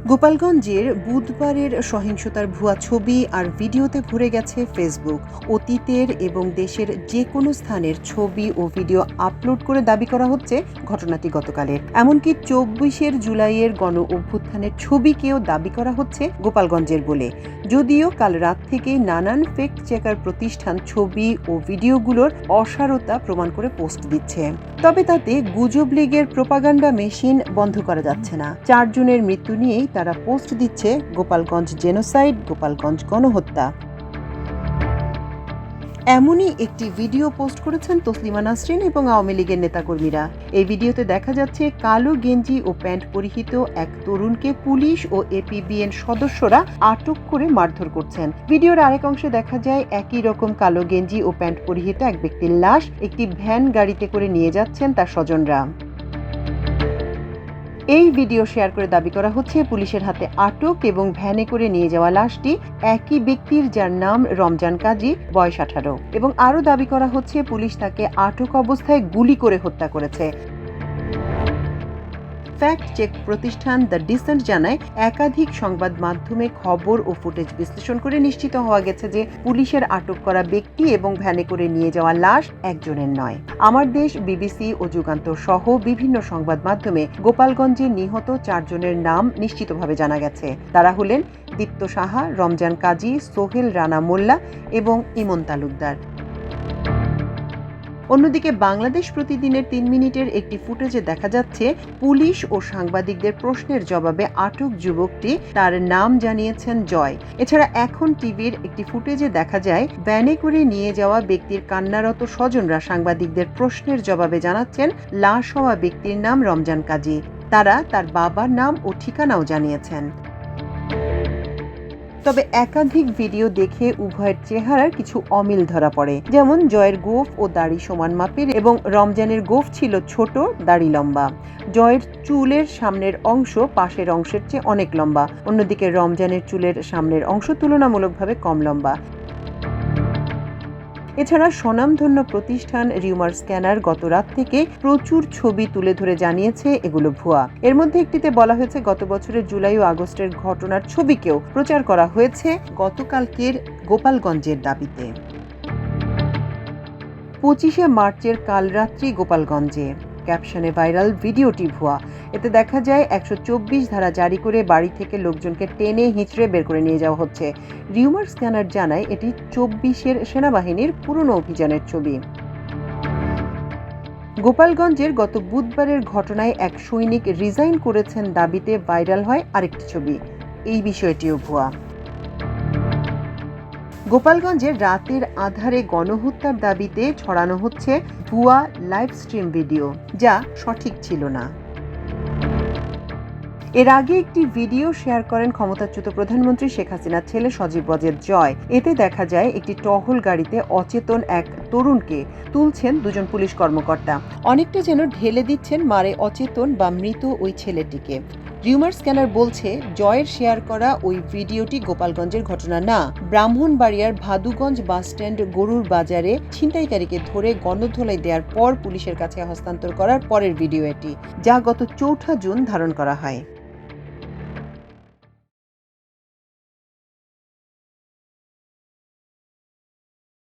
গোপালগঞ্জের বুধবারের সহিংসতার ভুয়া ছবি আর ভিডিওতে ভরে গেছে ফেসবুক। অতীতের এবং দেশের যে কোনো স্থানের ছবি ও ভিডিও আপলোড করে দাবি করা হচ্ছে ঘটনাটি গতকালের। এমনকি 24 জুলাইয়ের গণ অভ্যুত্থানের ছবিকেও দাবি করা হচ্ছে গোপালগঞ্জের বলে। যদিও কাল রাত থেকেই নানান ফেক্ট চেকার প্রতিষ্ঠান ছবি ও ভিডিওগুলোর অসারতা প্রমাণ করে পোস্ট দিচ্ছে। তবে তাতে গুজব লীগের প্রোপাগান্ডা মেশিন বন্ধ করা যাচ্ছে না। 4 জনের মৃত্যু নিয়েই তারা পোস্ট দিচ্ছে গোপালগঞ্জ জেনোসাইড, গোপালগঞ্জ গণহত্যা। এমনই একটি ভিডিও পোস্ট করেছেন তসলিমা নাসরিন এবং আওয়ামী লীগের নেতাকর্মীরা। এই ভিডিওতে দেখা যাচ্ছে কালো গেঞ্জি ও প্যান্ট পরিহিত এক তরুণকে পুলিশ ও এপিবিএন সদস্যরা আটক করে মারধর করছেন। ভিডিওর আরেক অংশে দেখা যায় একই রকম কালো গেঞ্জি ও প্যান্ট পরিহিত এক ব্যক্তির লাশ একটি ভ্যান গাড়িতে করে নিয়ে যাচ্ছেন তার স্বজনরা। এই ভিডিও শেয়ার করে দাবি করা হচ্ছে পুলিশের হাতে আটক এবং ভ্যানে করে নিয়ে যাওয়া লাশটি একই ব্যক্তির, যার নাম রমজান কাজী, বয়স 18, এবং আরও দাবি করা হচ্ছে পুলিশ তাকে আটক অবস্থায় গুলি করে হত্যা করেছে। ফ্যাক্ট চেক প্রতিষ্ঠান দ্য ডিসেন্ট জানায় একাধিক সংবাদ মাধ্যমে খবর ও ফুটেজ বিশ্লেষণ করে নিশ্চিত হওয়া গেছে যে পুলিশের আটক করা ব্যক্তি এবং ভ্যানে করে নিয়ে যাওয়া লাশ একজনের নয়। আমার দেশ, বিবিসি ও যুগান্তর সহ বিভিন্ন সংবাদ মাধ্যমে গোপালগঞ্জে নিহত 4 জনের নাম নিশ্চিতভাবে জানা গেছে। তারা হলেন দীপ্ত সাহা, রমজান কাজী, সোহেল রানা মোল্লা এবং ইমন তালুকদার। অন্যদিকে বাংলাদেশ প্রতিদিনের 3 মিনিটের একটি ফুটেজে দেখা যাচ্ছে পুলিশ ও সাংবাদিকদের প্রশ্নের জবাবে আটক যুবকটি তার নাম জানিয়েছেন জয়। এছাড়া এখন টিভির একটি ফুটেজে দেখা যায় ভ্যানে করে নিয়ে যাওয়া ব্যক্তির কান্নারত স্বজনরা সাংবাদিকদের প্রশ্নের জবাবে জানাচ্ছেন লাশ হওয়া ব্যক্তির নাম রমজান কাজী। তারা তার বাবার নাম ও ঠিকানাও জানিয়েছেন। তবে একাধিক ভিডিও দেখে উভয়ের চেহারার কিছু অমিল ধরা পড়ে। যেমন জয়ের গোঁফ ও দাড়ি সমান মাপের এবং রমজানের গোঁফ ছিল ছোট, দাড়ি লম্বা। জয়ের চুলের সামনের অংশ পাশের অংশের চেয়ে অনেক লম্বা, অন্যদিকে রমজানের চুলের সামনের অংশ তুলনামূলকভাবে কম লম্বা। এছাড়া স্বনামধন্য প্রতিষ্ঠান রিউমার স্ক্যানার গত রাত থেকে প্রচুর ছবি তুলে ধরে জানিয়েছে এগুলো ভুয়া। এর মধ্যে একটিতে বলা হয়েছে গত বছরের জুলাই ও আগস্টের ঘটনার ছবিকেও প্রচার করা হয়েছে গতকালকের গোপালগঞ্জের দাবিতে। 25 মার্চের কাল রাত্রি গোপালগঞ্জে ক্যাপশনে ভাইরাল ভিডিওটি ভুয়া। এতে দেখা যায় 124 ধারা জারি করে বাড়ি থেকে লোকজনকে টেনে হিঁচড়ে বের করে নিয়ে যাওয়া হচ্ছে। রিউমার স্ক্যানার জানায় এটি 24 সেনাবাহিনীর পুরনো অভিযানের ছবি। গোপালগঞ্জের গত বুধবারের ঘটনায় এক সৈনিক রিজাইন করেছেন দাবিতে ভাইরাল হয় আরেকটি ছবি। এই বিষয়টিও ভুয়া। গোপালগঞ্জের রাতের আধারে গণহত্যার দাবিতে ছড়ানো হচ্ছে ভুয়া লাইভ স্ট্রিম ভিডিও, যা সঠিক ছিল না। এর আগে একটি ভিডিও শেয়ার করেন ক্ষমতাচ্যুত প্রধানমন্ত্রী শেখ হাসিনার ছেলে সজীব ওয়াজেদ জয়। এতে দেখা যায় একটি টহল গাড়িতে অচেতন এক তরুণকে তুলছেন 2 জন পুলিশ কর্মকর্তা। অনেকটা যেন ঢেলে দিচ্ছেন মারে অচেতন বা মৃত ওই ছেলেটিকে। রিউমার স্ক্যানার বলছে জয়ের শেয়ার করা ওই ভিডিওটি গোপালগঞ্জের ঘটনা না, ব্রাহ্মণবাড়িয়ার ভাদুগঞ্জ বাসস্ট্যান্ড গরুর বাজারে ছিনতাইকারীকে ধরে গণধোলাই দেওয়ার পর পুলিশের কাছে হস্তান্তর করার পরের ভিডিও এটি, যা গত 4 জুন ধারণ করা হয়।